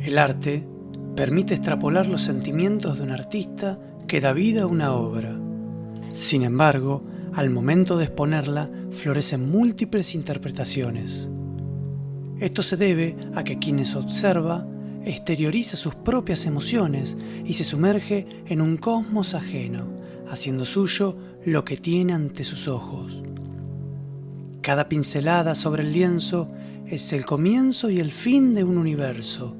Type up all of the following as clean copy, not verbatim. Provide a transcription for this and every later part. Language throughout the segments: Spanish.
El arte permite extrapolar los sentimientos de un artista que da vida a una obra. Sin embargo, al momento de exponerla, florecen múltiples interpretaciones. Esto se debe a que quien observa exterioriza sus propias emociones y se sumerge en un cosmos ajeno, haciendo suyo lo que tiene ante sus ojos. Cada pincelada sobre el lienzo es el comienzo y el fin de un universo.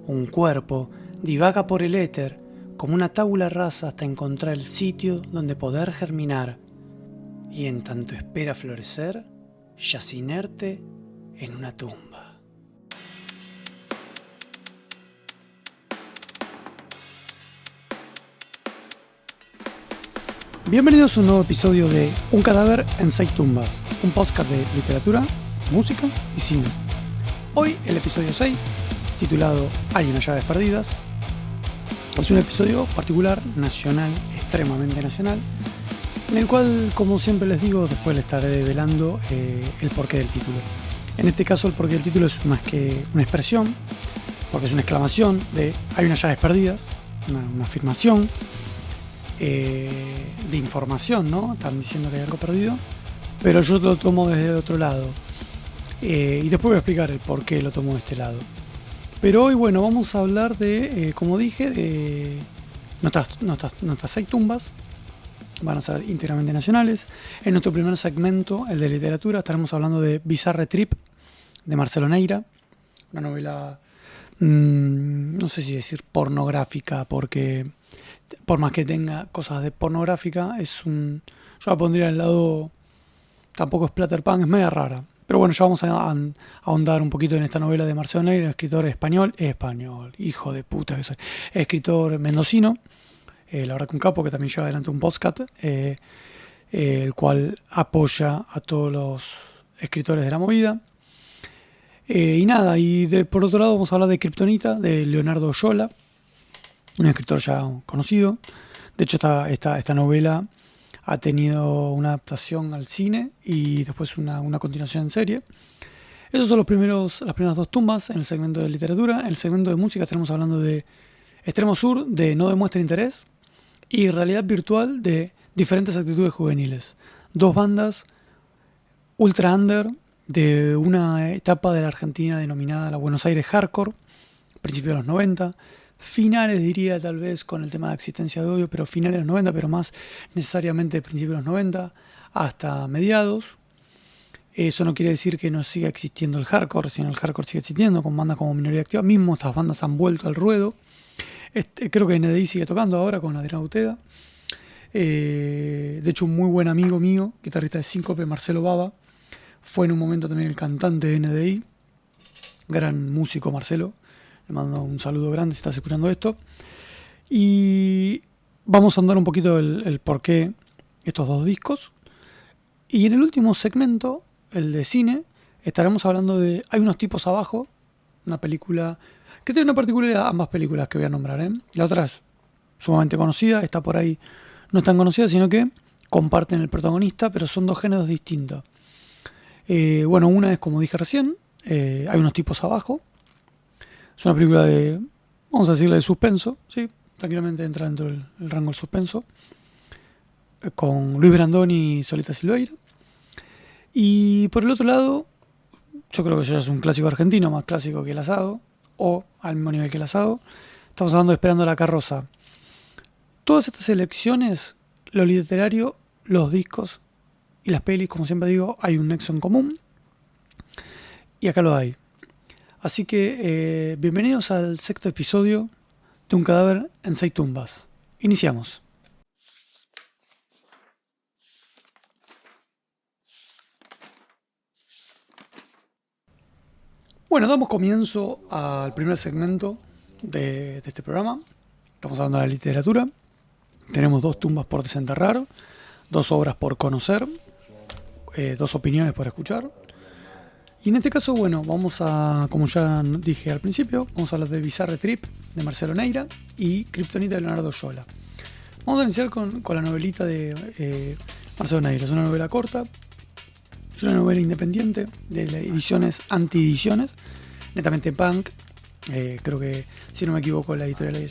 Un cuerpo divaga por el éter como una tabula rasa hasta encontrar el sitio donde poder germinar, y en tanto espera florecer, yace inerte en una tumba. Bienvenidos a un nuevo episodio de Un cadáver en 6 tumbas, un podcast de literatura, música y cine. Hoy el episodio 6, titulado Hay unas llaves perdidas, es un episodio particular, nacional, extremadamente nacional, en el cual, como siempre les digo, después les estaré develando el porqué del título. En este caso el porqué del título es más que una expresión, porque es una exclamación de hay unas llaves perdidas, una afirmación, de información, ¿no? Están diciendo que hay algo perdido, pero yo lo tomo desde otro lado, y después voy a explicar el por qué lo tomo de este lado. Pero hoy, bueno, vamos a hablar de, como dije, de nuestras 6 tumbas. Van a ser íntegramente nacionales. En nuestro primer segmento, el de literatura, estaremos hablando de Bizarre Trip, de Marcelo Neira, una novela, no sé si decir pornográfica, porque por más que tenga cosas de pornográfica, yo la pondría al lado, tampoco es Splatterpunk, es media rara. Pero bueno, ya vamos a ahondar un poquito en esta novela de Marcelo Neira, escritor español, hijo de puta que soy, escritor mendocino, la verdad que un capo que también lleva adelante un podcast, el cual apoya a todos los escritores de la movida. Y nada, por otro lado vamos a hablar de Kryptonita, de Leonardo Oyola, un escritor ya conocido. De hecho, esta novela ha tenido una adaptación al cine y después una continuación en serie. Esos son las primeras 2 tumbas en el segmento de literatura. En el segmento de música estaremos hablando de Extremo Sur, de No demuestra interés, y Realidad Virtual, de Diferentes actitudes juveniles. 2 bandas ultra under de una etapa de la Argentina denominada la Buenos Aires Hardcore, principios de los 90, finales diría tal vez con el tema de Existencia de Odio, pero finales de los 90, pero más necesariamente principios de los 90 hasta mediados. Eso no quiere decir que no siga existiendo el hardcore, sino el hardcore sigue existiendo con bandas como Minoría Activa. Mismo estas bandas han vuelto al ruedo. Creo que NDI sigue tocando ahora con Adrián Auteda. De hecho, un muy buen amigo mío, guitarrista de Síncope, Marcelo Baba, fue en un momento también el cantante de NDI. Gran músico, Marcelo. Le mando un saludo grande si estás escuchando esto. Y vamos a andar un poquito el por qué estos 2 discos. Y en el último segmento, el de cine, estaremos hablando de Hay unos tipos abajo, una película que tiene una particularidad, ambas películas que voy a nombrar, ¿eh? La otra es sumamente conocida, esta por ahí no es tan conocida, sino que comparten el protagonista, pero son 2 géneros distintos. Bueno, una es, como dije recién, Hay unos tipos abajo. Es una película vamos a decirle, de suspenso, sí, tranquilamente entra dentro del rango del suspenso, con Luis Brandoni y Solita Silveira. Y por el otro lado, yo creo que ya es un clásico argentino, más clásico que El Asado, o al mismo nivel que El Asado. Estamos hablando de Esperando la carroza. Todas estas elecciones, lo literario, los discos y las pelis, como siempre digo, hay un nexo en común. Y acá lo hay. Así que bienvenidos al 6º episodio de Un cadáver en 6 tumbas. Iniciamos. Bueno, damos comienzo al primer segmento de este programa. Estamos hablando de la literatura. Tenemos 2 tumbas por desenterrar, 2 obras por conocer, 2 opiniones por escuchar. Y en este caso, bueno, vamos a, como ya dije al principio, vamos a hablar de Bizarre Trip, de Marcelo Neira, y Kryptonita, de Leonardo Oyola. Vamos a iniciar con la novelita de Marcelo Neira. Es una novela corta, es una novela independiente de las ediciones Anti-Ediciones, netamente punk, Creo que, si no me equivoco, la editorial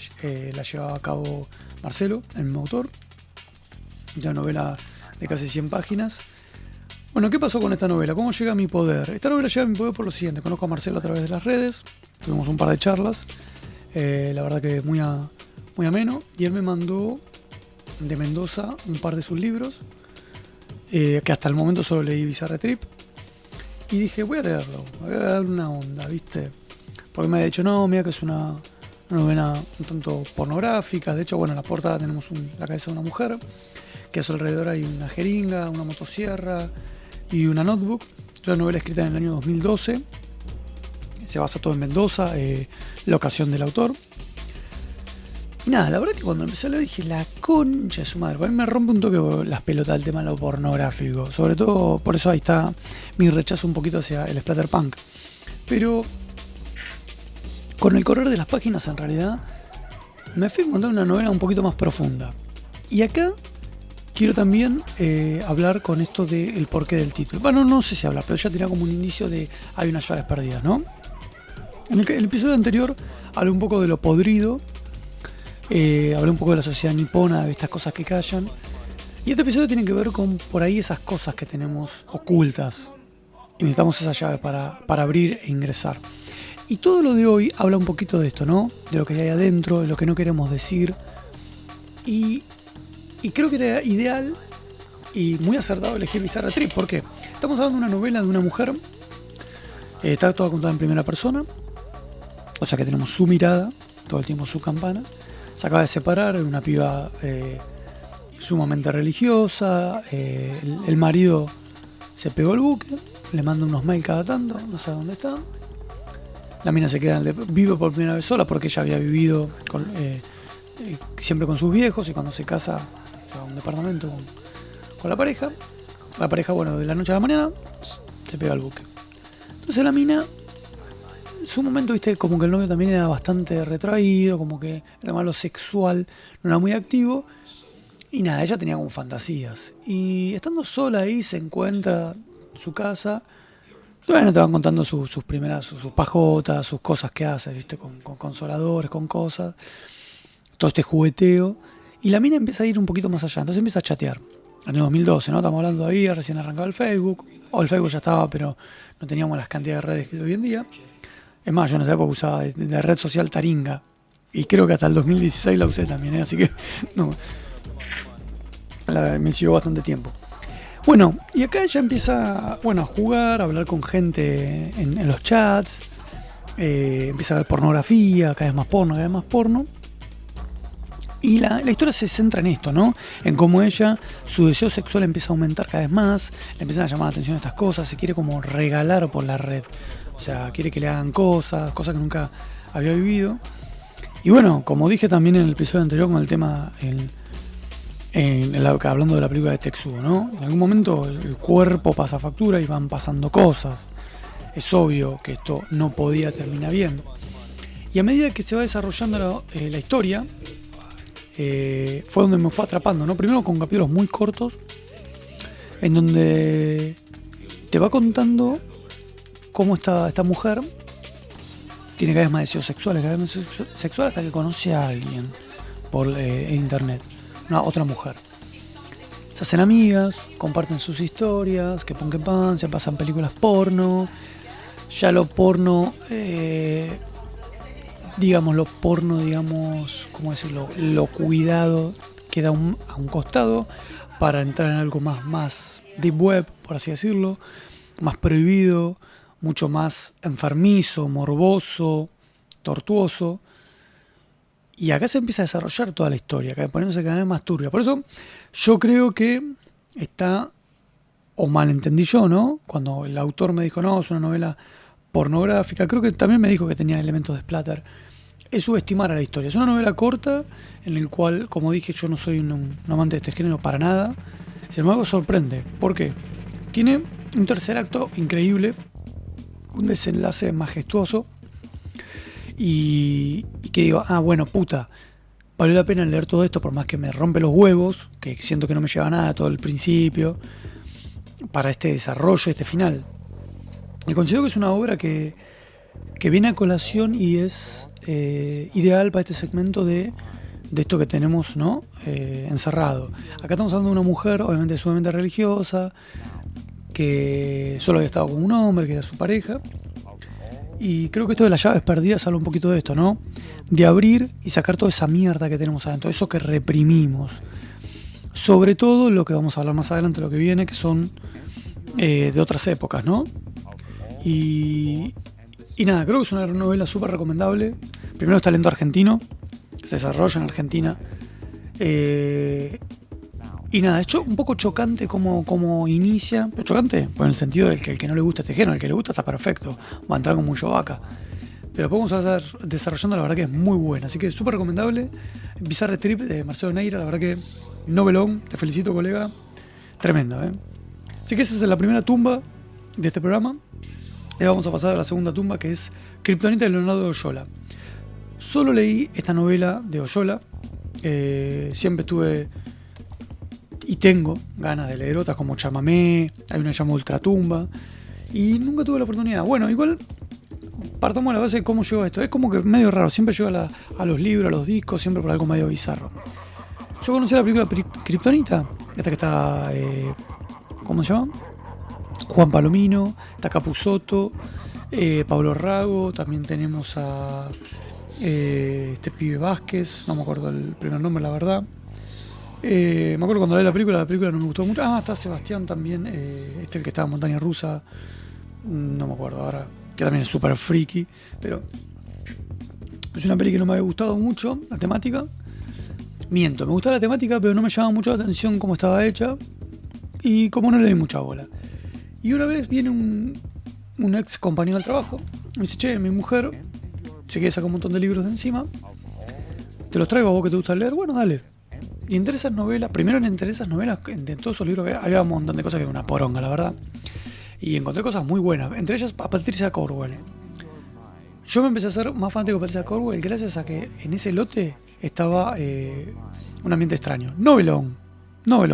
la llevaba a cabo Marcelo, el mismo autor. Una novela de casi 100 páginas. Bueno, ¿qué pasó con esta novela? ¿Cómo llega a mi poder? Esta novela llega a mi poder por lo siguiente. Conozco a Marcelo a través de las redes. Tuvimos un par de charlas. La verdad que muy ameno. Y él me mandó de Mendoza un par de sus libros. Que hasta el momento solo leí Bizarre Trip. Y dije, voy a leerlo. Voy a darle una onda, ¿viste? Porque me había dicho, no, mira que es una novela un tanto pornográfica. De hecho, bueno, en la portada tenemos la cabeza de una mujer. Que a su alrededor hay una jeringa, una motosierra y una notebook. Es una novela escrita en el año 2012. Se basa todo en Mendoza, la ocasión del autor. Y nada, la verdad que cuando empecé a leer dije, la concha de su madre. A mí me rompe un toque las pelotas el tema de lo pornográfico. Sobre todo, por eso ahí está mi rechazo un poquito hacia el splatterpunk. Pero con el correr de las páginas, en realidad, me fui a encontrar una novela un poquito más profunda. Y acá quiero también hablar con esto del porqué del título. Bueno, no sé si hablar, pero ya tenía como un indicio de hay unas llaves perdidas, ¿no? En el episodio anterior hablé un poco de lo podrido, hablé un poco de la sociedad nipona, de estas cosas que callan. Y este episodio tiene que ver con por ahí esas cosas que tenemos ocultas. Y necesitamos esa llave para abrir e ingresar. Y todo lo de hoy habla un poquito de esto, ¿no? De lo que hay adentro, de lo que no queremos decir. Y creo que era ideal y muy acertado elegir Bizarre Trip. ¿Por qué? Estamos hablando de una novela de una mujer. Está toda contada en primera persona. O sea que tenemos su mirada, todo el tiempo su campana. Se acaba de separar, una piba sumamente religiosa. El marido se pegó el buque, le manda unos mails cada tanto, no sé dónde está. La mina se queda, vive por primera vez sola porque ella había vivido siempre con sus viejos, y cuando se casa a un departamento con la pareja. La pareja, bueno, de la noche a la mañana se pega el buque. Entonces la mina, en su momento, viste, como que el novio también era bastante retraído, como que el tema lo sexual no era muy activo. Y nada, ella tenía como fantasías. Y estando sola ahí se encuentra en su casa. Bueno, te van contando sus primeras, sus pajotas, sus cosas que hace, viste, con consoladores, con cosas. Todo este jugueteo. Y la mina empieza a ir un poquito más allá. Entonces empieza a chatear. En el 2012, ¿no? Estamos hablando ahí, recién arrancaba el Facebook. O el Facebook ya estaba, pero no teníamos las cantidades de redes que hoy en día. Es más, yo en esa época usaba de red social Taringa. Y creo que hasta el 2016 la usé también, ¿eh? Así que no, me llevó bastante tiempo. Bueno, y acá ella empieza, bueno, a jugar, a hablar con gente en los chats. Empieza a ver pornografía, cada vez más porno. Y la historia se centra en esto, ¿no? En cómo ella, su deseo sexual empieza a aumentar cada vez más, le empiezan a llamar la atención estas cosas, se quiere como regalar por la red. O sea, quiere que le hagan cosas que nunca había vivido. Y bueno, como dije también en el episodio anterior con el tema, hablando de la película de Tetsuo, ¿no? En algún momento el cuerpo pasa factura y van pasando cosas. Es obvio que esto no podía terminar bien. Y a medida que se va desarrollando la historia, fue donde me fue atrapando, ¿no? Primero con capítulos muy cortos, en donde te va contando cómo esta mujer tiene cada vez más deseos sexuales, hasta que conoce a alguien por internet, una otra mujer. Se hacen amigas, comparten sus historias, que pan, se pasan películas porno. Ya lo porno, ¿cómo decirlo? Lo cuidado queda a un costado para entrar en algo más deep web, por así decirlo, más prohibido, mucho más enfermizo, morboso, tortuoso. Y acá se empieza a desarrollar toda la historia, poniéndose cada vez más turbia. Por eso yo creo que está, o malentendí yo, ¿no? Cuando el autor me dijo, no, es una novela pornográfica, creo que también me dijo que tenía elementos de splatter. Es subestimar a la historia. Es una novela corta en el cual, como dije, yo no soy un amante de este género para nada. Sin embargo, sorprende. ¿Por qué? Tiene un tercer acto increíble, un desenlace majestuoso, y que digo, bueno, puta, valió la pena leer todo esto, por más que me rompe los huevos, que siento que no me lleva a nada todo el principio, para este desarrollo, este final. Y considero que es una obra que que viene a colación y es ideal para este segmento de esto que tenemos, ¿no? Encerrado. Acá estamos hablando de una mujer, obviamente sumamente religiosa, que solo había estado con un hombre, que era su pareja. Y creo que esto de las llaves perdidas habla un poquito de esto, ¿no? De abrir y sacar toda esa mierda que tenemos adentro, eso que reprimimos. Sobre todo lo que vamos a hablar más adelante, lo que viene, que son de otras épocas, ¿no? Y nada, creo que es una novela súper recomendable. Primero es talento argentino, se desarrolla en Argentina. Y nada, es un poco chocante como inicia. Pero chocante, pues en el sentido del que el que no le gusta este género, el que le gusta está perfecto. Va a entrar como un vaca. Pero podemos estar desarrollando, la verdad que es muy buena. Así que súper recomendable. Bizarre Trip de Marcelo Neira, la verdad que novelón. Te felicito, colega. Tremendo, ¿eh? Así que esa es la primera tumba de este programa. Y vamos a pasar a la segunda tumba, que es Kryptonita de Leonardo de Oyola. Solo leí esta novela de Oyola. Siempre estuve y tengo ganas de leer otras como Chamamé, hay una que se llama Ultratumba, y nunca tuve la oportunidad. Bueno, igual partamos de la base de cómo llegó a esto. Es como que medio raro, siempre llego a los libros, a los discos, siempre por algo medio bizarro. Yo conocí la película Kryptonita, esta que está, ¿cómo se llama? Juan Palomino, está Capusotto, Pablo Rago, también tenemos a este pibe Vázquez, no me acuerdo el primer nombre, la verdad. Me acuerdo cuando leí la película no me gustó mucho. Ah, está Sebastián también, el que estaba en Montaña Rusa, no me acuerdo ahora, que también es súper friki, pero es una peli que no me había gustado mucho, la temática. Miento, me gustaba la temática, pero no me llamaba mucho la atención cómo estaba hecha, y como no le di mucha bola. Y una vez viene un ex compañero del trabajo, me dice, che, mi mujer se quiere sacar un montón de libros de encima, te los traigo a vos que te gusta leer, bueno, dale. Y entre esas novelas, primero entre esas novelas, de todos esos libros había un montón de cosas que era una poronga, la verdad. Y encontré cosas muy buenas, entre ellas a Patricia Cornwell. Yo me empecé a ser más fanático de Patricia Cornwell gracias a que en ese lote estaba Un ambiente extraño. Novelón,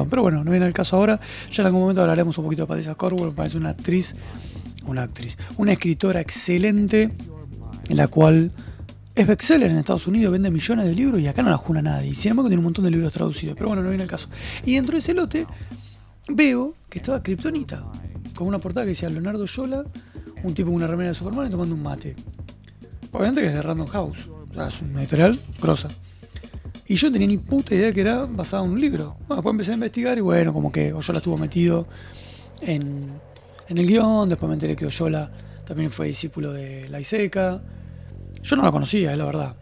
pero bueno, no viene al caso ahora. Ya en algún momento hablaremos un poquito de Patricia Cornwell, me parece una escritora excelente, en la cual es bestseller en Estados Unidos, vende millones de libros y acá no la juna nadie. Y sin embargo tiene un montón de libros traducidos, pero bueno, no viene el caso. Y dentro de ese lote veo que estaba Kryptonita, con una portada que decía Leonardo Oyola, un tipo con una remera de Superman y tomando un mate. Obviamente que es de Random House, o sea, es una editorial grosa. Y yo no tenía ni puta idea que era basado en un libro. Bueno, después empecé a investigar y bueno, como que Oyola estuvo metido en el guión. Después me enteré que Oyola también fue discípulo de Laiseca. Yo no la conocía, la verdad.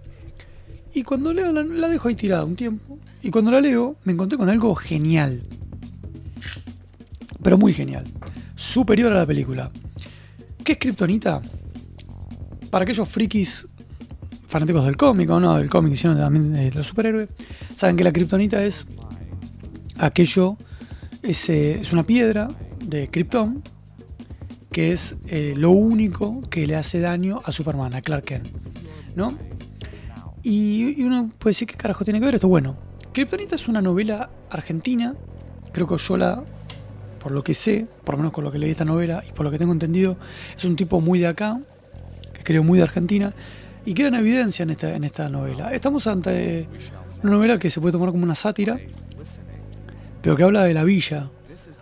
Y cuando leo, la dejo ahí tirada un tiempo. Y cuando la leo, me encontré con algo genial. Pero muy genial. Superior a la película. ¿Qué es Kryptonita? Para aquellos frikis fanáticos del cómic, o no del cómic, sino también de los superhéroes, saben que la Kryptonita es aquello, es una piedra de Krypton, que es lo único que le hace daño a Superman, a Clark Kent, ¿no? Y uno puede decir, ¿qué carajo tiene que ver esto? Bueno, Kryptonita es una novela argentina. Creo que Oyola, por lo que sé, por lo menos con lo que leí esta novela y por lo que tengo entendido, es un tipo muy de acá, que creo muy de Argentina, y queda en evidencia en esta novela. Estamos ante una novela que se puede tomar como una sátira, pero que habla de la villa,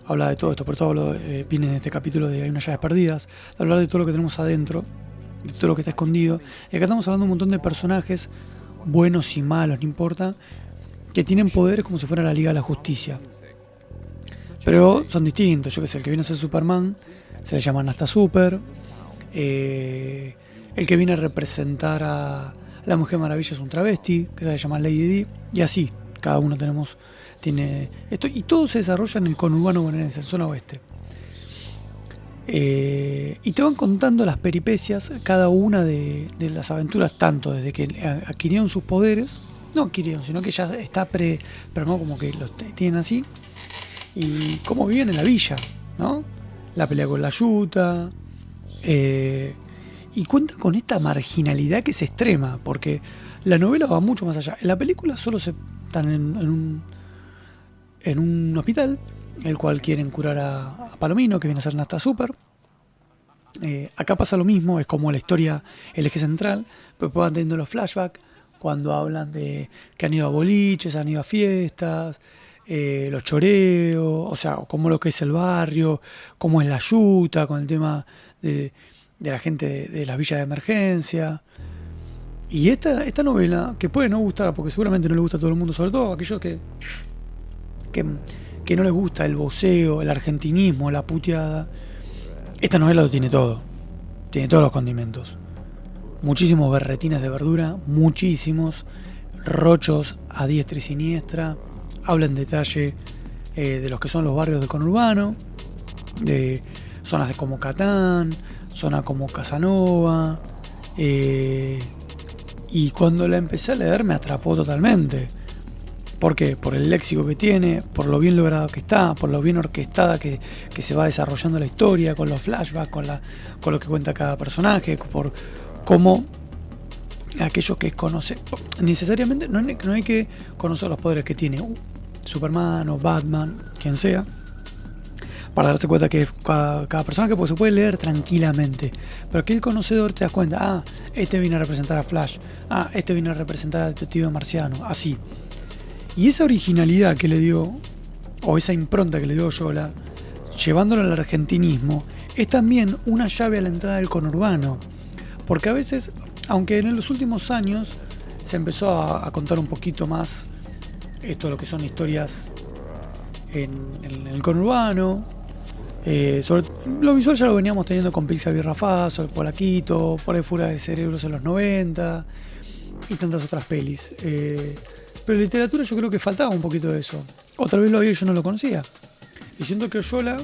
habla de todo esto, por todo viene en este capítulo de Hay unas llaves perdidas, de hablar de todo lo que tenemos adentro, de todo lo que está escondido. Y acá estamos hablando de un montón de personajes, buenos y malos, no importa, que tienen poderes como si fuera la Liga de la Justicia. Pero son distintos. Yo que sé, el que viene a ser Superman se le llama Nasta Super. El que viene a representar a la Mujer Maravilla es un travesti, que se llama Lady Di. Y así, cada uno tiene esto. Y todo se desarrolla en el conurbano bonaerense, en zona oeste. Y te van contando las peripecias, cada una de las aventuras, tanto desde que adquirieron sus poderes, no adquirieron, sino que ya está prearmado, como que los tienen así, y cómo viven en la villa, ¿no? La pelea con la yuta, y cuenta con esta marginalidad que es extrema, porque la novela va mucho más allá. En la película solo se están en un hospital, el cual quieren curar a Palomino, que viene a ser Nasta Super. Acá pasa lo mismo, es como la historia, el eje central, pero van teniendo los flashbacks cuando hablan de que han ido a boliches, han ido a fiestas, los choreos, o sea, cómo lo que es el barrio, cómo es la yuta, con el tema de, de la gente de las villas de emergencia. Y esta novela, que puede no gustar, porque seguramente no le gusta a todo el mundo, sobre todo a aquellos que, que no les gusta el voceo, el argentinismo, la puteada, esta novela lo tiene todo. Tiene todos los condimentos. Muchísimos berretines de verdura, muchísimos rochos a diestra y siniestra. Habla en detalle de los que son los barrios del conurbano, de zonas de como Catán, zonas como Casanova. Y cuando la empecé a leer me atrapó totalmente. ¿Por qué? Por el léxico que tiene, por lo bien logrado que está, por lo bien orquestada que se va desarrollando la historia, con los flashbacks, con lo que cuenta cada personaje, por cómo aquellos que conocen, necesariamente no hay que conocer los poderes que tiene Superman o Batman, quien sea, para darse cuenta que cada personaje pues, se puede leer tranquilamente. Pero aquel conocedor te das cuenta, este viene a representar a Flash, este viene a representar al detective marciano, así. Y esa originalidad que le dio, o esa impronta que le dio Yola, llevándolo al argentinismo, es también una llave a la entrada del conurbano. Porque a veces, aunque en los últimos años se empezó a contar un poquito más esto, lo que son historias en el conurbano, sobre lo visual ya lo veníamos teniendo con Pixar y Rafazo, el Polaquito, por ahí Fuera de Cerebros en los 90 y tantas otras pelis. Pero en literatura yo creo que faltaba un poquito de eso. Otra vez lo había y yo no lo conocía. Y siento que Oyola,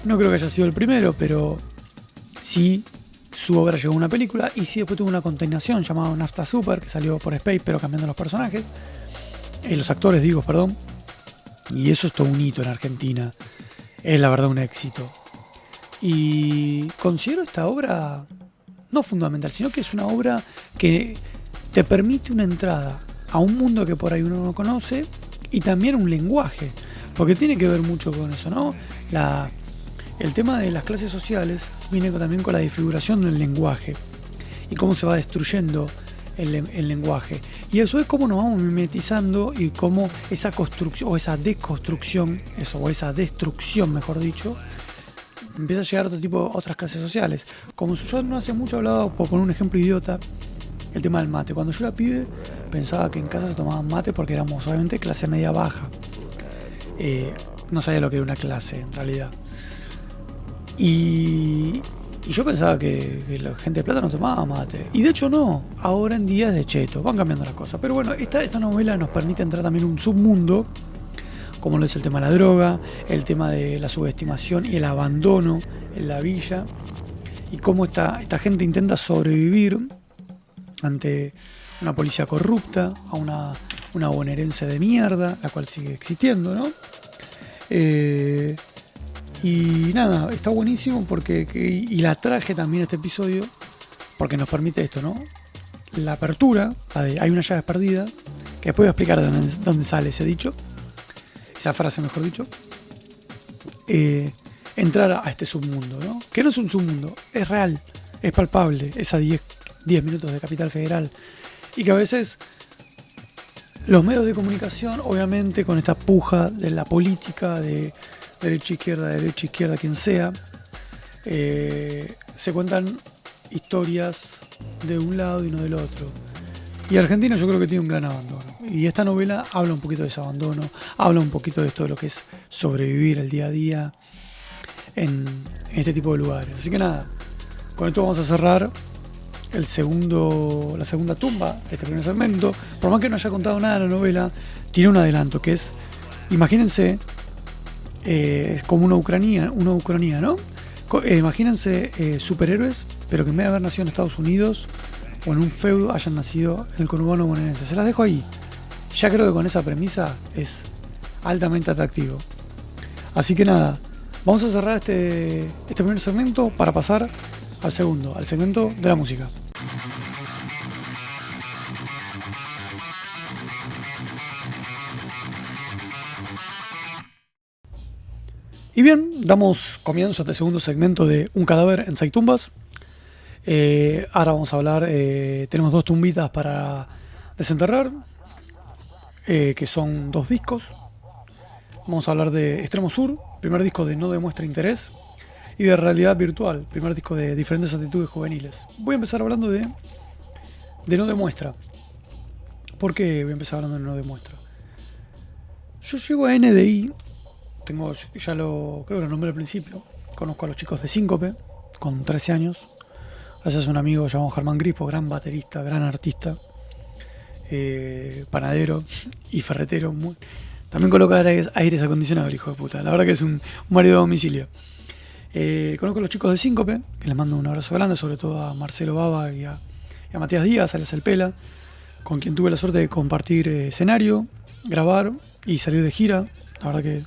no creo que haya sido el primero, pero sí su obra llegó a una película y sí después tuvo una continuación llamada Nafta Super, que salió por Space, pero cambiando los personajes. Los actores, digo, perdón. Y eso es todo un hito en Argentina. Es la verdad un éxito. Y considero esta obra no fundamental, sino que es una obra que te permite una entrada a un mundo que por ahí uno no conoce y también un lenguaje, porque tiene que ver mucho con eso, ¿no? El tema de las clases sociales viene también con la desfiguración del lenguaje y cómo se va destruyendo el lenguaje, y eso es cómo nos vamos mimetizando y cómo esa construcción o esa deconstrucción, o esa destrucción, mejor dicho, empieza a llegar a otras clases sociales. Como yo no hace mucho hablaba, por poner un ejemplo idiota, el tema del mate. Cuando yo era pibe pensaba que en casa se tomaban mate porque éramos obviamente clase media baja. No sabía lo que era una clase en realidad. Y yo pensaba que la gente de plata no tomaba mate. Y de hecho no, ahora en día es de cheto, van cambiando las cosas. Pero bueno, esta novela nos permite entrar también en un submundo, como lo es el tema de la droga, el tema de la subestimación y el abandono en la villa, y cómo esta gente intenta sobrevivir ante una policía corrupta, a una bonaerense de mierda, la cual sigue existiendo, ¿no? Y nada, está buenísimo porque y la traje también este episodio porque nos permite esto, ¿no? La apertura, hay una llave perdida, que después voy a explicar de dónde sale ese dicho, esa frase mejor dicho. Entrar a este submundo, ¿no? Que no es un submundo, es real, es palpable, es a 10 minutos de Capital Federal, y que a veces los medios de comunicación, obviamente con esta puja de la política de derecha izquierda, quien sea, se cuentan historias de un lado y no del otro. Y Argentina yo creo que tiene un gran abandono, y esta novela habla un poquito de ese abandono, habla un poquito de esto de lo que es sobrevivir el día a día en este tipo de lugares. Así que nada, con esto vamos a cerrar la segunda tumba de este primer segmento. Por más que no haya contado nada de la novela, tiene un adelanto que es, imagínense, es como una Ucrania, ¿no? Imagínense superhéroes, pero que en vez de haber nacido en Estados Unidos o en un feudo, hayan nacido en el conurbano bonaerense. Se las dejo ahí. Ya creo que con esa premisa es altamente atractivo. Así que nada, vamos a cerrar este primer segmento para pasar al segmento de la música. Y bien, damos comienzo a este segundo segmento de Un cadáver en 6 tumbas. Ahora vamos a hablar, tenemos 2 tumbitas para desenterrar, que son 2 discos. Vamos a hablar de Extremo Sur, primer disco de No Demuestra Interés, y de Realidad Virtual, primer disco de Diferentes Actitudes Juveniles. Voy a empezar hablando de No Demuestra. ¿Por qué voy a empezar hablando de No Demuestra? Yo llego a NDI, creo que lo nombré al principio, conozco a los chicos de Síncope, con 13 años, gracias a un amigo llamado Germán Grispo, gran baterista, gran artista, panadero y ferretero. También coloca aires acondicionados, el hijo de puta. La verdad que es un marido de domicilio. Conozco a los chicos de Síncope, que les mando un abrazo grande, sobre todo a Marcelo Baba y a Matías Díaz, alias El Pela, con quien tuve la suerte de compartir escenario, grabar y salir de gira. La verdad que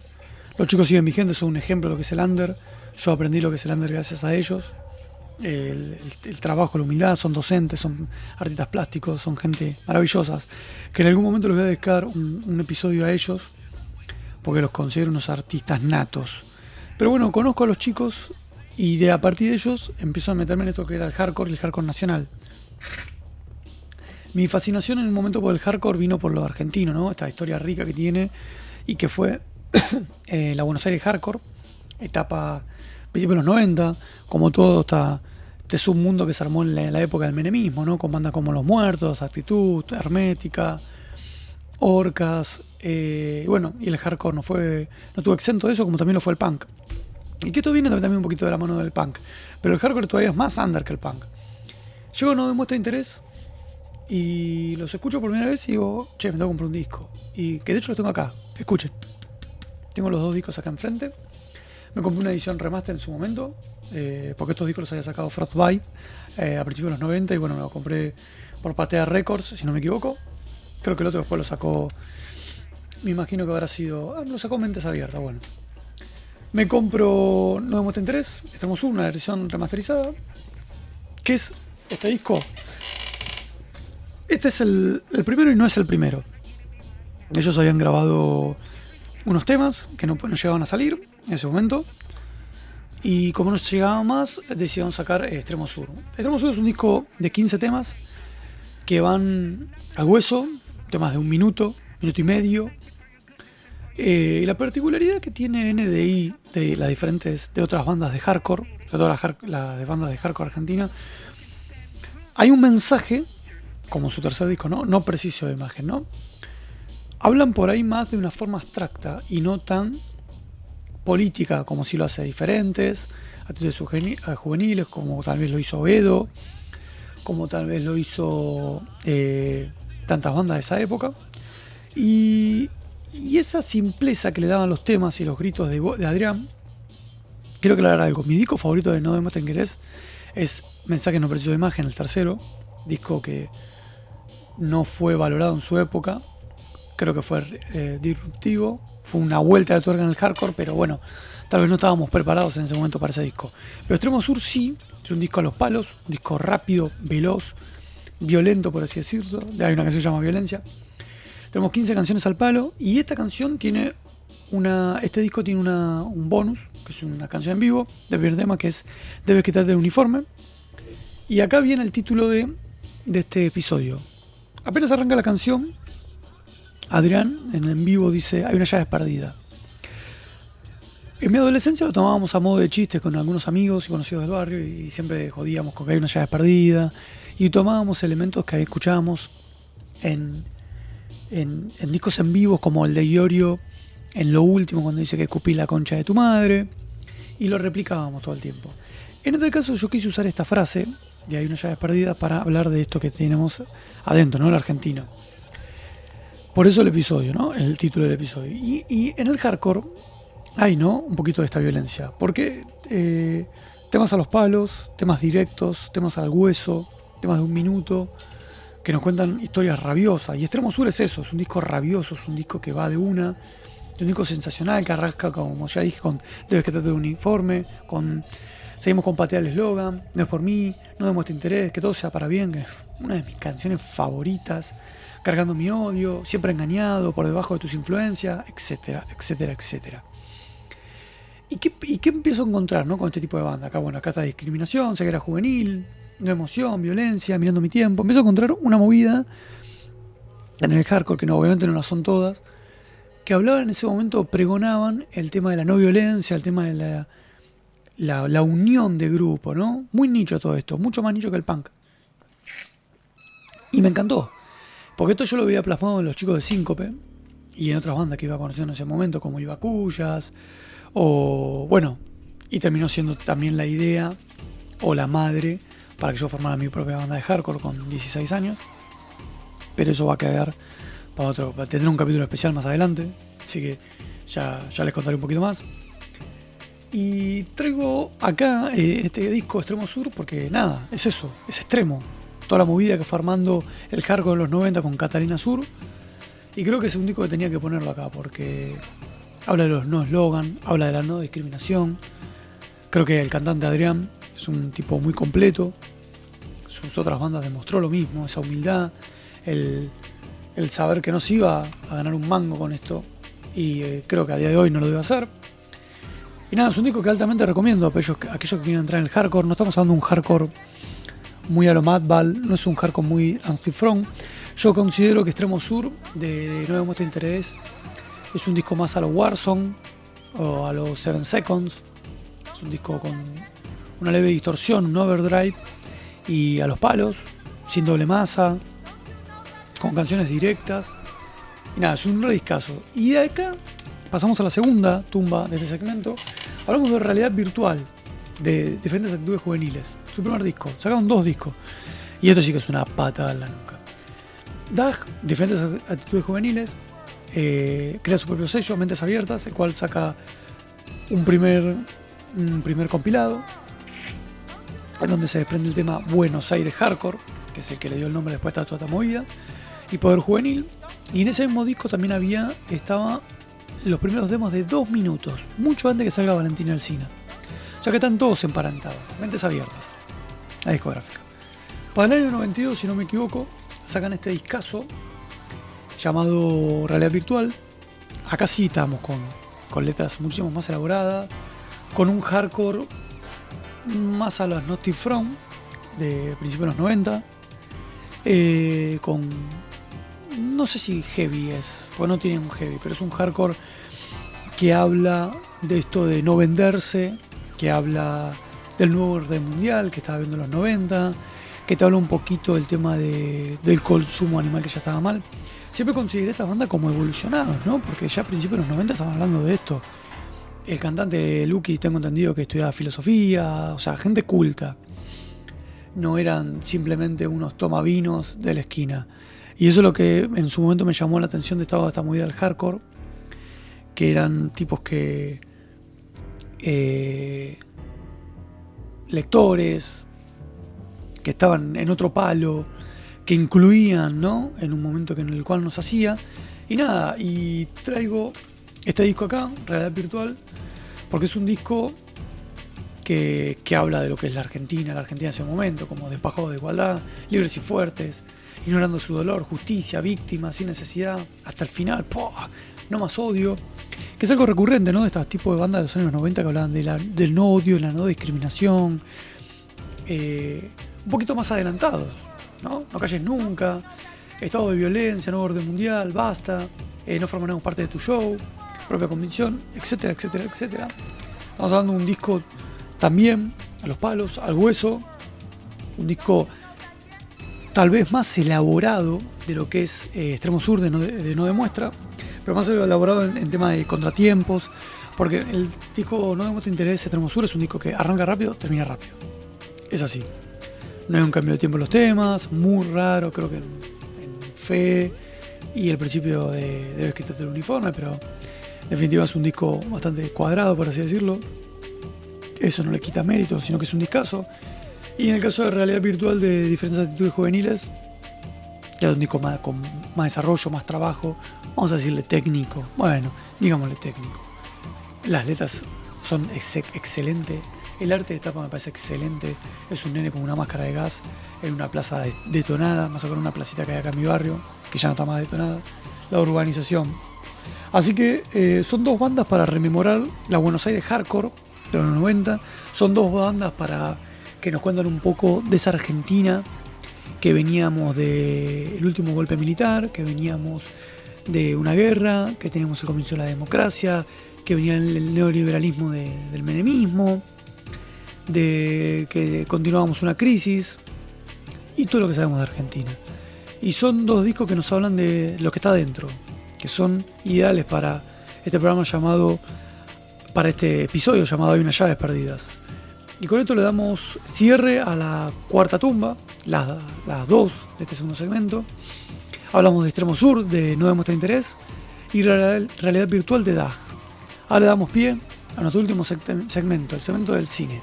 los chicos siguen vigentes, son un ejemplo de lo que es el under. Yo aprendí lo que es el under gracias a ellos. El trabajo, la humildad, son docentes, son artistas plásticos, son gente maravillosas, que en algún momento les voy a dedicar un episodio a ellos, porque los considero unos artistas natos. Pero bueno, conozco a los chicos y a partir de ellos empiezo a meterme en esto que era el hardcore y el hardcore nacional. Mi fascinación en un momento por el hardcore vino por lo argentino, ¿no? Esta historia rica que tiene y que fue la Buenos Aires hardcore, etapa principios de los 90, como todo este submundo que se armó en la época del menemismo, ¿no? Con bandas como Los Muertos, Actitud, Hermética, Orcas, bueno, y el hardcore no estuvo exento de eso, como también lo fue el punk. Y que esto viene también un poquito de la mano del punk, pero el hardcore todavía es más under que el punk. Yo No Demuestra Interés y los escucho por primera vez y digo, che, me tengo que comprar un disco. Y que de hecho los tengo acá, escuchen. Tengo los 2 discos acá enfrente. Me compré una edición remaster en su momento, porque estos discos los había sacado Frostbite a principios de los 90 y bueno, me lo compré por Patea Records, si no me equivoco. Creo que el otro después lo sacó, me imagino que habrá sido, lo sacó Mentes Abiertas, bueno. Me compro No Demuestra Interés, Extremo Sur, una versión remasterizada, que es este disco. Este es el primero y no es el primero. Ellos habían grabado unos temas que no llegaban a salir en ese momento, y como no llegaba más, decidieron sacar Extremo Sur. Extremo Sur es un disco de 15 temas que van al hueso, temas de 1 minuto, minuto y medio. Y la particularidad que tiene NDI de otras bandas de hardcore, sobre todo las bandas de hardcore argentina, hay un mensaje, como su tercer disco, no preciso de imagen, ¿no? Hablan por ahí más de una forma abstracta y no tan política como si lo hace Diferentes, Actitudes Juveniles, como tal vez lo hizo Edo, como tal vez lo hizo tantas bandas de esa época. Y esa simpleza que le daban los temas y los gritos de Adrián, quiero aclarar algo. Mi disco favorito de No Demuestra Interés es Mensaje no preciso de imagen, el tercero, disco que no fue valorado en su época. Creo que fue disruptivo, fue una vuelta de tuerca en el hardcore, pero bueno, tal vez no estábamos preparados en ese momento para ese disco. Pero Extremo Sur sí, es un disco a los palos, un disco rápido, veloz, violento por así decirlo. Hay una canción que se llama Violencia. Tenemos 15 canciones al palo y esta canción tiene este disco tiene un bonus, que es una canción en vivo del primer tema, que es Debes quitarte el uniforme. Y acá viene el título de este episodio. Apenas arranca la canción, Adrián en el en vivo dice: hay una llave perdida. En mi adolescencia lo tomábamos a modo de chiste con algunos amigos y conocidos del barrio y siempre jodíamos con que hay una llave perdida y tomábamos elementos que escuchábamos en discos en vivos, como el de Iorio en Lo Último, cuando dice que escupí la concha de tu madre, y lo replicábamos todo el tiempo. En este caso yo quise usar esta frase de hay una llave perdida para hablar de esto que tenemos adentro, ¿no? El argentino. Por eso el episodio, ¿no? El título del episodio. Y en el hardcore hay, ¿no? Un poquito de esta violencia. Porque temas a los palos, temas directos, temas al hueso, temas de 1 minuto, que nos cuentan historias rabiosas. Y Extremo Sur es eso, es un disco rabioso, es un disco que va de una, es un disco sensacional que arranca, como ya dije, con Debes quitarte de uniforme, seguimos con Patea el eslogan, No es por mí, No demuestra interés, que todo sea para bien, que es una de mis canciones favoritas, Cargando mi odio, Siempre engañado, Por debajo de tus influencias, etcétera, etcétera, etcétera. ¿Y qué empiezo a encontrar, ¿no? Con este tipo de banda? Acá, bueno, acá está discriminación, ceguera juvenil, no emoción, violencia, mirando mi tiempo. Empiezo a encontrar una movida en el hardcore, que no, obviamente no las son todas, que hablaban en ese momento, pregonaban el tema de la no violencia, el tema de la unión de grupo, ¿no? Muy nicho todo esto, mucho más nicho que el punk. Y me encantó, porque esto yo lo veía plasmado en los chicos de Síncope y en otras bandas que iba conociendo en ese momento, como Ibacuyas, o bueno, y terminó siendo también la idea o la madre para que yo formara mi propia banda de hardcore con 16 años. Pero eso va a quedar para otro, tendré un capítulo especial más adelante, así que ya les contaré un poquito más. Y traigo acá este disco Extremo Sur porque nada, es eso, es extremo. Toda la movida que fue armando el hardcore en los 90 con Catalina Sur. Y creo que es un disco que tenía que ponerlo acá porque habla de los no eslogan, habla de la no discriminación. Creo que el cantante Adrián es un tipo muy completo. Sus otras bandas demostró lo mismo, esa humildad, el saber que no se iba a ganar un mango con esto. Y creo que a día de hoy no lo debe hacer. Y nada, es un disco que altamente recomiendo a aquellos que quieren entrar en el hardcore. No estamos hablando de un hardcore muy a lo Madball, no es un hardcore muy anti-front. Yo considero que Extremo Sur, de No Demuestra Interés, es un disco más a los Warzone o a los 7 Seconds. Es un disco con una leve distorsión, un overdrive y a los palos, sin doble masa, con canciones directas. Y nada, es un re discazo. Y de acá pasamos a la segunda tumba de este segmento. Hablamos de realidad virtual, de diferentes actitudes juveniles. Su primer disco, sacaron 2 discos. Y esto sí que es una pata en la nuca. DAG, diferentes actitudes juveniles, crea su propio sello, Mentes Abiertas, el cual saca un primer compilado, en donde se desprende el tema Buenos Aires Hardcore, que es el que le dio el nombre después a toda esta movida, y Poder Juvenil. Y en ese mismo disco también estaba los primeros demos de 2 minutos, mucho antes que salga Valentina Alsina. O sea que están todos emparentados, Mentes Abiertas, la discográfica. Para el año 92, si no me equivoco, sacan este discazo llamado Realidad Virtual. Acá sí estamos con letras muchísimo más elaboradas, con un hardcore más a las Naughty From de principios de los 90, con, no sé si heavy es, porque no tiene un heavy, pero es un hardcore que habla de esto de no venderse, que habla del nuevo orden mundial que estaba viendo en los 90, que te habla un poquito del tema del consumo animal que ya estaba mal. Siempre consideré esta banda como evolucionados, ¿no? Porque ya a principios de los 90 estaban hablando de esto. El cantante Lucky, tengo entendido que estudiaba filosofía, o sea, gente culta. No eran simplemente unos tomavinos de la esquina. Y eso es lo que en su momento me llamó la atención de toda esta movida del hardcore, que eran tipos que lectores, que estaban en otro palo, que incluían, ¿no? En un momento en el cual nos hacía. Y nada, y traigo este disco acá, Realidad Virtual, porque es un disco que habla de lo que es la Argentina en ese momento, como despojado de igualdad, libres y fuertes, ignorando su dolor, justicia, víctimas, sin necesidad, hasta el final, ¡poh! No más odio, que es algo recurrente, ¿no? De estos tipos de bandas de los años 90 que hablaban del no odio, de la no discriminación, un poquito más adelantados, ¿no? No calles nunca, estado de violencia, nuevo orden mundial, basta, no formaremos parte de tu show, propia convicción, etcétera, etcétera, etcétera. Estamos hablando de un disco también a los palos, al hueso, un disco tal vez más elaborado de lo que es Extremo Sur de No Demuestra, pero más elaborado en tema de contratiempos, porque el disco No Demuestra Interés, Extremo Sur, es un disco que arranca rápido, termina rápido. Es así. No hay un cambio de tiempo en los temas, muy raro, creo que en Fe y el principio de Debes quitarte el uniforme, pero en definitiva es un disco bastante cuadrado, por así decirlo. Eso no le quita mérito, sino que es un discazo. Y en el caso de Realidad Virtual, de Diferentes Actitudes Juveniles, ya es un disco con más desarrollo, más trabajo, vamos a decirle técnico, bueno, digámosle técnico. Las letras son excelentes, el arte de tapa me parece excelente, es un nene con una máscara de gas en una plaza detonada, más o menos una placita que hay acá en mi barrio, que ya no está más detonada. La urbanización Así que son dos bandas para rememorar la Buenos Aires hardcore de los 90. Son dos bandas para que nos cuentan un poco de esa Argentina que veníamos del último golpe militar, que veníamos de una guerra, que teníamos el comienzo de la democracia, que venía el neoliberalismo del menemismo, de que continuábamos una crisis y todo lo que sabemos de Argentina. Y son dos discos que nos hablan de lo que está dentro, que son ideales para este programa llamado, para este episodio llamado Hay unas llaves perdidas. Y con esto le damos cierre a la cuarta tumba, las dos de este segundo segmento. Hablamos de Extremo Sur, de No demuestra interés, y realidad virtual de DAG. Ahora le damos pie a nuestro último segmento, el segmento del cine.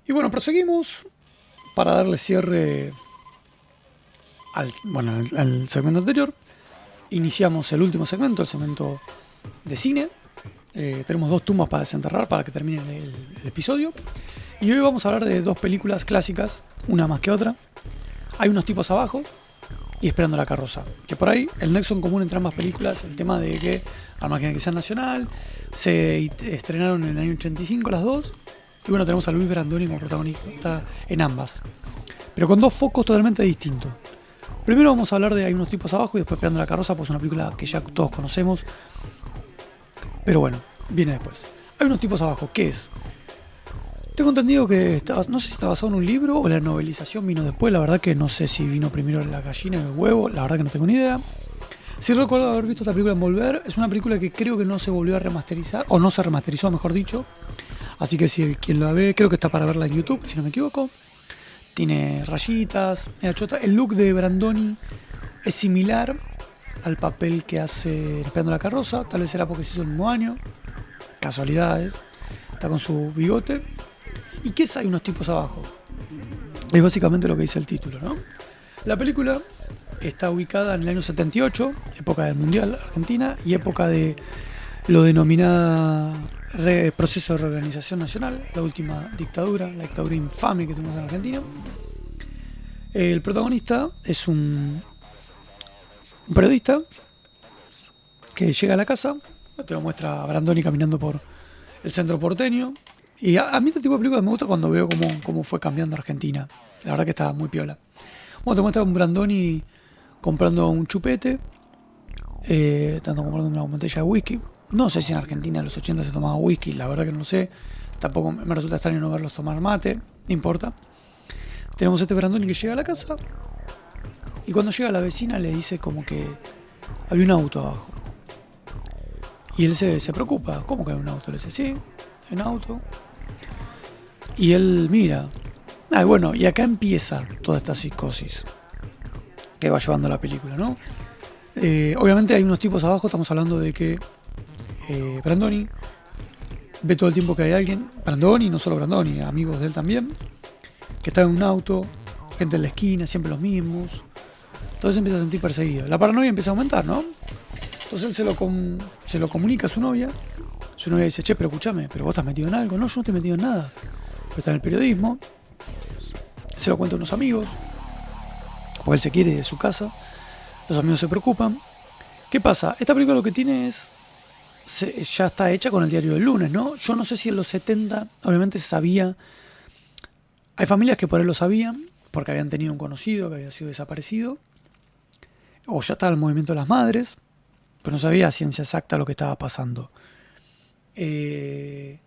Y bueno, proseguimos para darle cierre al segmento anterior. Iniciamos el último segmento, el segmento de cine. Tenemos dos tumbas para desenterrar para que termine el episodio. Y hoy vamos a hablar de dos películas clásicas, una más que otra. Hay unos tipos abajo y Esperando la carroza. Que por ahí el nexo en común entre ambas películas, el tema de que, al margen de que sea nacional, se estrenaron en el año 85 las dos. Y bueno, tenemos a Luis Brandoni como protagonista en ambas, pero con dos focos totalmente distintos. Primero vamos a hablar de Hay unos tipos abajo y después Esperando la carroza, pues es una película que ya todos conocemos. Pero bueno, viene después. Hay unos tipos abajo, ¿qué es? Tengo entendido que no sé si está basado en un libro o la novelización vino después. La verdad que no sé si vino primero la gallina o el huevo, la verdad que no tengo ni idea. Sí recuerdo haber visto esta película en Volver. Es una película que creo que no se volvió a remasterizar, o no se remasterizó, mejor dicho. Así que si quien la ve, creo que está para verla en YouTube, si no me equivoco. Tiene rayitas, media chota. El look de Brandoni es similar al papel que hace Esperando la carroza. Tal vez será porque se hizo el mismo año. Casualidades. Está con su bigote. ¿Y qué es Hay unos tipos abajo? Es básicamente lo que dice el título, ¿no? La película está ubicada en el año 78, época del Mundial Argentina, y época de lo denominada proceso de reorganización nacional, la última dictadura, la dictadura infame que tuvimos en Argentina. El protagonista es un periodista que llega a la casa, te lo muestra a Brandoni caminando por el centro porteño, y a mí este tipo de películas me gusta cuando veo cómo fue cambiando Argentina. La verdad que está muy piola. Bueno, te muestra a un Brandoni comprando un chupete, tanto comprando una botella de whisky. No sé si en Argentina en los 80 se tomaba whisky, la verdad que no lo sé. Tampoco me resulta extraño no verlos tomar mate, no importa. Tenemos este Brandoni que llega a la casa y cuando llega la vecina le dice como que había un auto abajo. Y él se preocupa, ¿cómo que hay un auto? Le dice, sí, hay un auto. Y él mira. Bueno, y acá empieza toda esta psicosis que va llevando la película, ¿no? Obviamente hay unos tipos abajo, estamos hablando de que Brandoni ve todo el tiempo que hay alguien, Brandoni, no solo Brandoni, amigos de él también, que está en un auto, gente en la esquina, siempre los mismos. Entonces empieza a sentir perseguido. La paranoia empieza a aumentar, ¿no? Entonces él se lo comunica a su novia. Su novia dice, che, pero escúchame, ¿pero vos estás metido en algo? No, yo no estoy metido en nada. Pero está en el periodismo. Se lo cuenta a unos amigos, porque él se quiere ir de su casa. Los amigos se preocupan. ¿Qué pasa? Esta película lo que tiene es, ya está hecha con el diario del lunes, ¿no? Yo no sé si en los 70 obviamente se sabía. Hay familias que por ahí lo sabían, porque habían tenido un conocido que había sido desaparecido, o ya estaba el movimiento de las madres, pero no sabía a ciencia exacta lo que estaba pasando. Y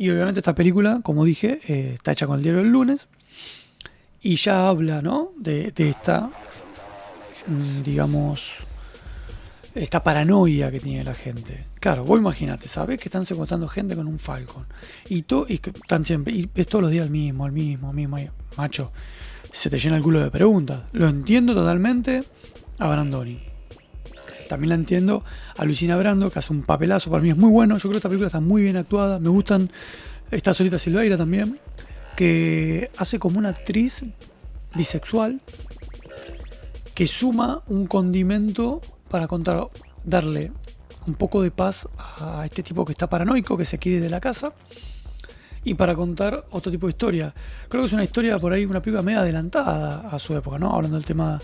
obviamente esta película, como dije, está hecha con el diario del lunes, y ya habla, ¿no? de esta, digamos, esta paranoia que tiene la gente. Claro, vos imagínate, sabés que están secuestrando gente con un Falcon. Y que están siempre, y es todos los días el mismo, macho. Se te llena el culo de preguntas. Lo entiendo totalmente a Brandoni. También la entiendo a Luisina Brando, que hace un papelazo, para mí es muy bueno. Yo creo que esta película está muy bien actuada. Me gustan. Está Solita Silveira también, que hace como una actriz bisexual que suma un condimento para contar darle un poco de paz a este tipo que está paranoico, que se quiere ir de la casa, y para contar otro tipo de historia. Creo que es una historia por ahí, una película medio adelantada a su época, ¿no? Hablando del tema,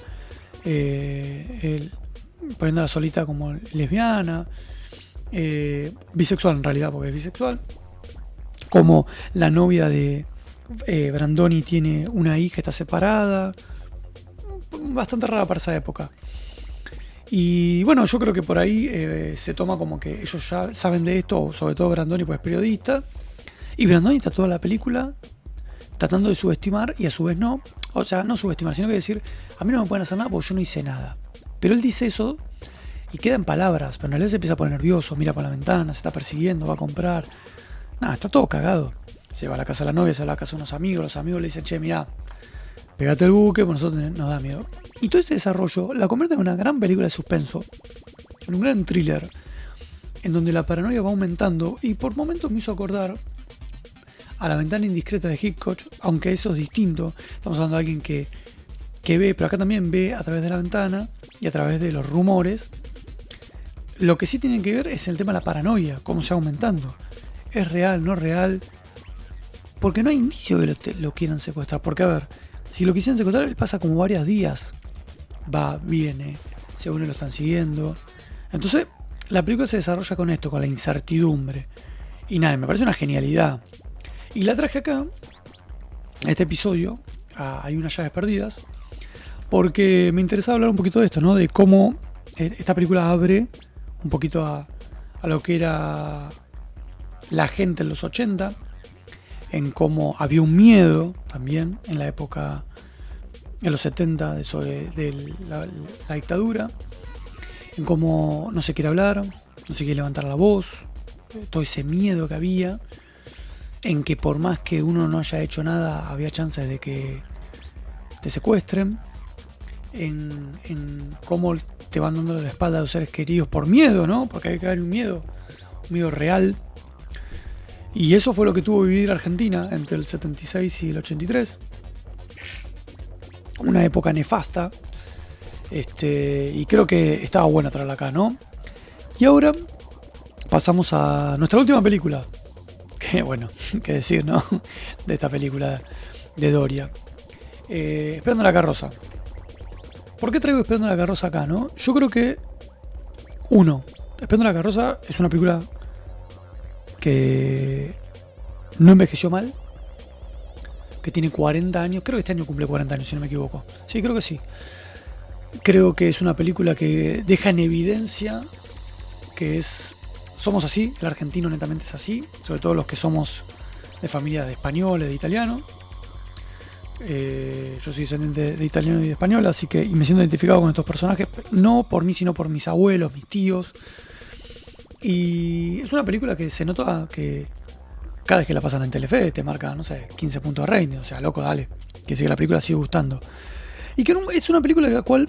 poniendo a la Solita como lesbiana, bisexual en realidad, porque es bisexual. Como la novia de Brandoni tiene una hija, está separada. Bastante rara para esa época. Y bueno, yo creo que por ahí se toma como que ellos ya saben de esto, sobre todo Brandoni, pues es periodista. Y Brandoni está toda la película tratando de subestimar y a su vez no. O sea, no subestimar, sino que decir, a mí no me pueden hacer nada porque yo no hice nada. Pero él dice eso y queda en palabras, pero en realidad se empieza a poner nervioso, mira por la ventana, se está persiguiendo, va a comprar. Nada, está todo cagado. Se va a la casa de la novia, se va a la casa de unos amigos, los amigos le dicen, che, mirá, pegate el buque, pues nosotros nos da miedo. Y todo ese desarrollo la convierte en una gran película de suspenso, en un gran thriller, en donde la paranoia va aumentando y por momentos me hizo acordar a La ventana indiscreta de Hitchcock, aunque eso es distinto. Estamos hablando de alguien que ve, pero acá también ve a través de la ventana y a través de los rumores. Lo que sí tienen que ver es el tema de la paranoia, cómo se va aumentando. ¿Es real, no es real? Porque no hay indicio de que lo quieran secuestrar. Porque a ver, si lo quisieran secuestrar, él pasa como varios días. Va, viene, según él lo están siguiendo. Entonces, la película se desarrolla con esto, con la incertidumbre. Y nada, me parece una genialidad. Y la traje acá, a este episodio, Hay unas llaves perdidas, porque me interesaba hablar un poquito de esto, ¿no? De cómo esta película abre un poquito a lo que era la gente en los 80, en cómo había un miedo también en la época, en los 70, de la dictadura, en cómo no se quiere hablar, no se quiere levantar la voz, todo ese miedo que había, en que por más que uno no haya hecho nada, había chances de que te secuestren, en cómo te van dando la espalda a los seres queridos por miedo, ¿no? Porque hay que haber un miedo real. Y eso fue lo que tuvo que vivir Argentina entre el 76 y el 83. Una época nefasta. Y creo que estaba buena traerla acá, ¿no? Y ahora pasamos a nuestra última película. Que bueno, qué decir, ¿no? De esta película de Doria. Esperando la carroza. ¿Por qué traigo Esperando la carroza acá, no? Yo creo que Esperando la carroza es una película que no envejeció mal, que tiene 40 años, creo que este año cumple 40 años si no me equivoco. Sí, creo que sí. Creo que es una película que deja en evidencia que somos así, el argentino netamente es así, sobre todo los que somos de familia de españoles, de italianos. Yo soy descendiente de italiano y de español, así que y me siento identificado con estos personajes, no por mí, sino por mis abuelos, mis tíos. Y es una película que se nota que cada vez que la pasan en Telefe te marca, no sé, 15 puntos de rating, o sea, loco, dale, que sigue la película sigue gustando. Y que es una película de la cual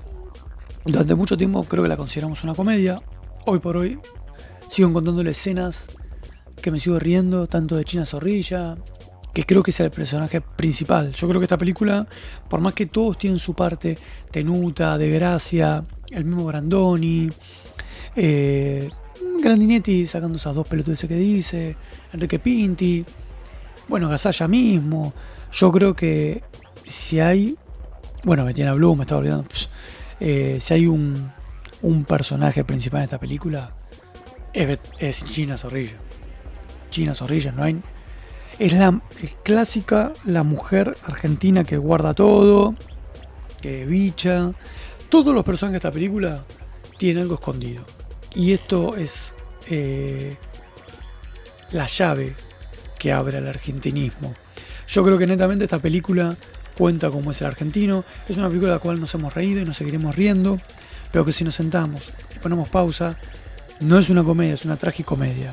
durante mucho tiempo creo que la consideramos una comedia. Hoy por hoy sigo encontrándole escenas que me sigo riendo, tanto de China Zorrilla, que creo que es el personaje principal. Yo creo que esta película, por más que todos tienen su parte tenuta, de gracia, el mismo Brandoni, Grandinetti sacando esas dos pelotudeces que dice, Enrique Pinti, bueno, Gasalla mismo. Yo creo que si hay, bueno, Betiana Blum, me estaba olvidando, si hay un personaje principal en esta película, es China Zorrilla. China Zorrilla, no hay. Es clásica, la mujer argentina que guarda todo, que bicha. Todos los personajes de esta película tienen algo escondido. Y esto es la llave que abre al argentinismo. Yo creo que netamente esta película cuenta cómo es el argentino. Es una película de la cual nos hemos reído y nos seguiremos riendo, pero que si nos sentamos y ponemos pausa, no es una comedia, es una tragicomedia.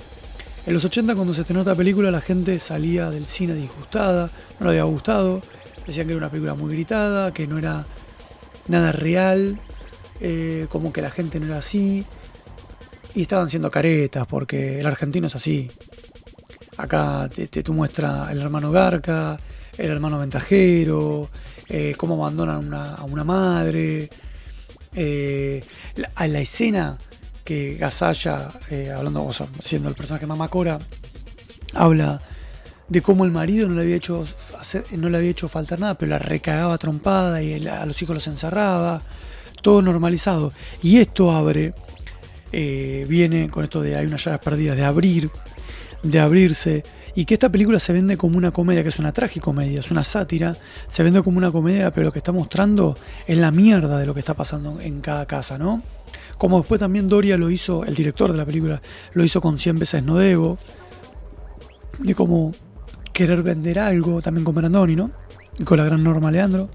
En los 80, cuando se estrenó esta película, la gente salía del cine disgustada, no le había gustado, decían que era una película muy gritada, que no era nada real, como que la gente no era así, y estaban siendo caretas, porque el argentino es así. Acá te muestra el hermano Garca, el hermano ventajero, cómo abandonan a una madre, la escena que Gasalla, hablando, o sea, siendo el personaje Mamá Cora, habla de cómo el marido no le había hecho faltar nada, pero la recagaba trompada y a los hijos los encerraba, todo normalizado. Y esto viene con esto de hay unas llaves perdidas, de abrirse, y que esta película se vende como una comedia, que es una tragicomedia, es una sátira, se vende como una comedia, pero lo que está mostrando es la mierda de lo que está pasando en cada casa, ¿no? Como después también Doria lo hizo, el director de la película, lo hizo con 100 veces no debo, de cómo querer vender algo, también con Brandoni, ¿no? Y con la gran Norma Leandro,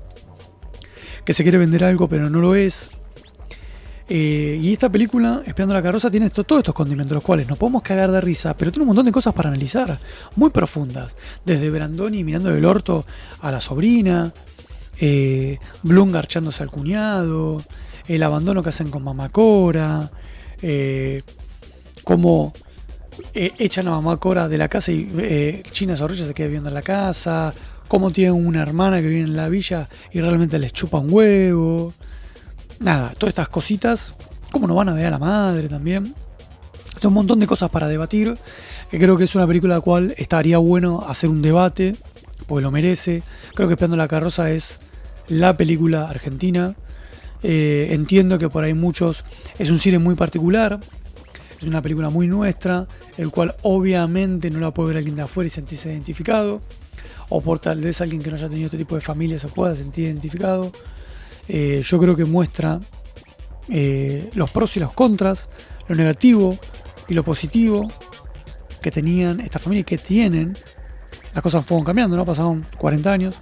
que se quiere vender algo pero no lo es. Y esta película, Esperando la carroza, tiene todos estos condimentos, los cuales nos podemos cagar de risa, pero tiene un montón de cosas para analizar, muy profundas. Desde Brandoni mirando el orto a la sobrina, Blum garchándose al cuñado, el abandono que hacen con Mamá Cora, cómo echan a Mamá Cora de la casa y China Zorrilla se queda viviendo en la casa, cómo tienen una hermana que vive en la villa y realmente les chupa un huevo. Nada, todas estas cositas, cómo nos van a ver a la madre también. Hay un montón de cosas para debatir, que creo que es una película la cual estaría bueno hacer un debate, porque lo merece. Creo que Esperando la carroza es la película argentina. Entiendo que por ahí muchos, es un cine muy particular, es una película muy nuestra, el cual obviamente no la puede ver alguien de afuera y sentirse identificado, o por tal vez alguien que no haya tenido este tipo de familia se pueda sentir identificado. Yo creo que muestra los pros y los contras, lo negativo y lo positivo que tenían esta familia y que tienen. Las cosas fueron cambiando, ¿no? Pasaron 40 años,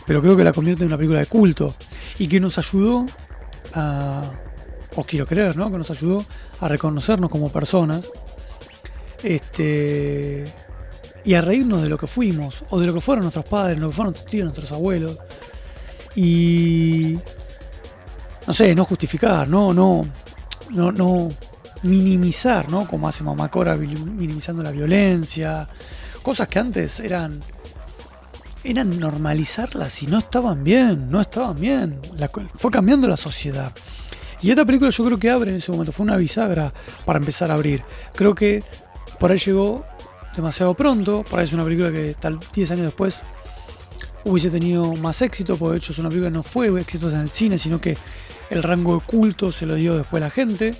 pero creo que la convierte en una película de culto y que nos ayudó o quiero creer, ¿no? Que nos ayudó a reconocernos como personas, y a reírnos de lo que fuimos, o de lo que fueron nuestros padres, de lo que fueron nuestros tíos, nuestros abuelos. Y no sé, no justificar, no minimizar, ¿no? Como hace Mamá Cora minimizando la violencia, cosas que antes eran normalizarlas y no estaban bien. Fue cambiando la sociedad. Y esta película yo creo que abre en ese momento, fue una bisagra para empezar a abrir. Creo que por ahí llegó demasiado pronto, por ahí es una película que tal 10 años después hubiese tenido más éxito, porque de hecho es una película que no fue éxitos en el cine, sino que el rango de culto se lo dio después la gente.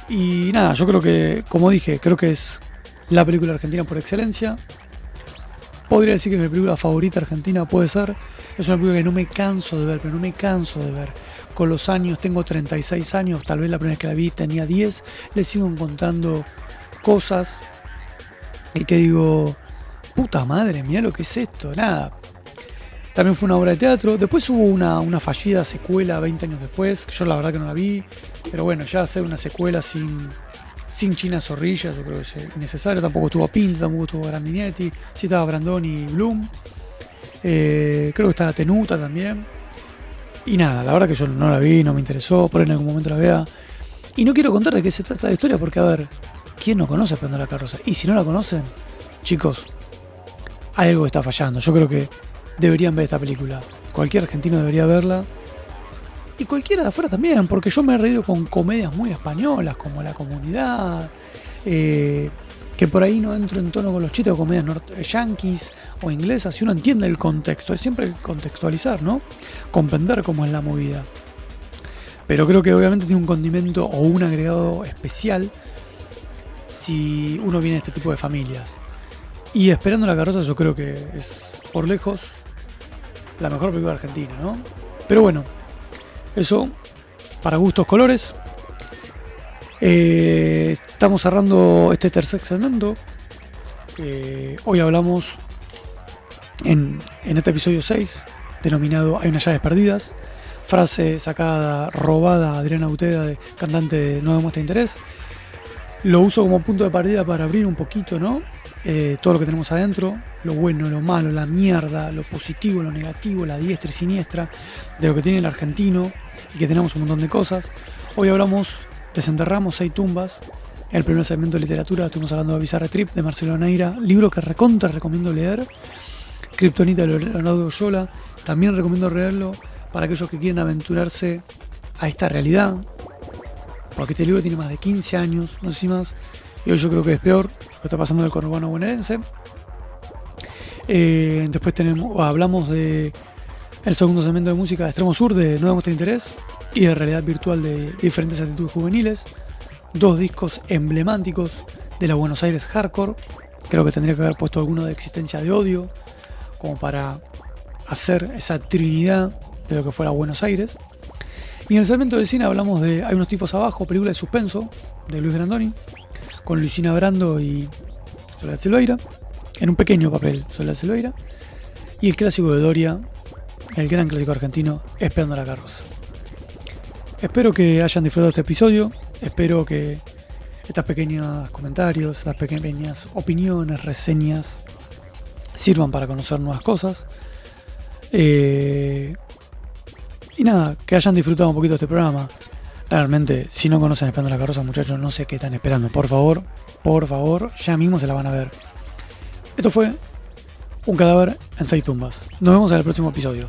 Y nada, yo creo que, como dije, creo que es la película argentina por excelencia. Podría decir que mi película favorita argentina puede ser. Es una película que no me canso de ver, pero no me canso de ver. Con los años, tengo 36 años, tal vez la primera vez que la vi tenía 10, le sigo encontrando cosas y que digo, puta madre, mirá lo que es esto, nada. También fue una obra de teatro. Después hubo una fallida secuela 20 años después, que yo la verdad que no la vi, pero bueno, ya hacer una secuela sin China Zorrilla, yo creo que es innecesario. Tampoco estuvo Pinto, tampoco estuvo Grandinetti, sí estaba Brandoni y Blum. Creo que estaba Tenuta también. Y nada, la verdad que yo no la vi, no me interesó, por ahí en algún momento la vea. Y no quiero contar de qué se trata la historia, porque a ver, ¿quién no conoce Esperando la carroza? Y si no la conocen, chicos, hay algo que está fallando. Yo creo que deberían ver esta película. Cualquier argentino debería verla. Y cualquiera de afuera también, porque yo me he reído con comedias muy españolas, como La Comunidad, que por ahí no entro en tono con los chistes o comedias yanquis o inglesas, si uno entiende el contexto. Es siempre contextualizar, ¿no? Comprender cómo es la movida. Pero creo que obviamente tiene un condimento o un agregado especial si uno viene de este tipo de familias. Y Esperando la carroza yo creo que es, por lejos, la mejor película argentina, ¿no? Pero bueno, eso, para gustos colores. Estamos cerrando este tercer segmento. Hoy hablamos en este episodio 6, denominado Hay unas llaves perdidas. Frase sacada, robada a Adriana Uteda, cantante de No demuestra interés. Lo uso como punto de partida para abrir un poquito, ¿no? Todo lo que tenemos adentro, lo bueno, lo malo, la mierda, lo positivo, lo negativo, la diestra y siniestra de lo que tiene el argentino y que tenemos un montón de cosas. Hoy hablamos, desenterramos 6 tumbas. El primer segmento de literatura estuvimos hablando de Bizarre Trip de Marcelo Neira, libro que recomiendo leer. Kryptonita de Leonardo Oyola, también recomiendo leerlo para aquellos que quieren aventurarse a esta realidad, porque este libro tiene más de 15 años, no sé si más, y hoy yo creo que es peor lo que está pasando en el conurbano bonaerense. Después hablamos de el segundo segmento de música de Extremo Sur, de No Demuestra Interés, y de Realidad Virtual, de Diferentes Actitudes Juveniles. 2 discos emblemáticos de la Buenos Aires Hardcore. Creo que tendría que haber puesto alguno de Existencia de Odio, como para hacer esa trinidad de lo que fuera Buenos Aires. Y en el segmento de cine hablamos de Hay unos tipos abajo, película de suspenso de Luis Brandoni, con Luisina Brando y Soledad Silveira, en un pequeño papel Soledad Silveira. Y el clásico de Doria, el gran clásico argentino, Esperando la carroza. Espero que hayan disfrutado este episodio. Espero que estos pequeños comentarios, estas pequeñas opiniones, reseñas sirvan para conocer nuevas cosas. Y nada, que hayan disfrutado un poquito de este programa. Realmente, si no conocen Esperando la carroza, muchachos, no sé qué están esperando. Por favor, ya mismo se la van a ver. Esto fue Un cadáver en 6 tumbas. Nos vemos en el próximo episodio.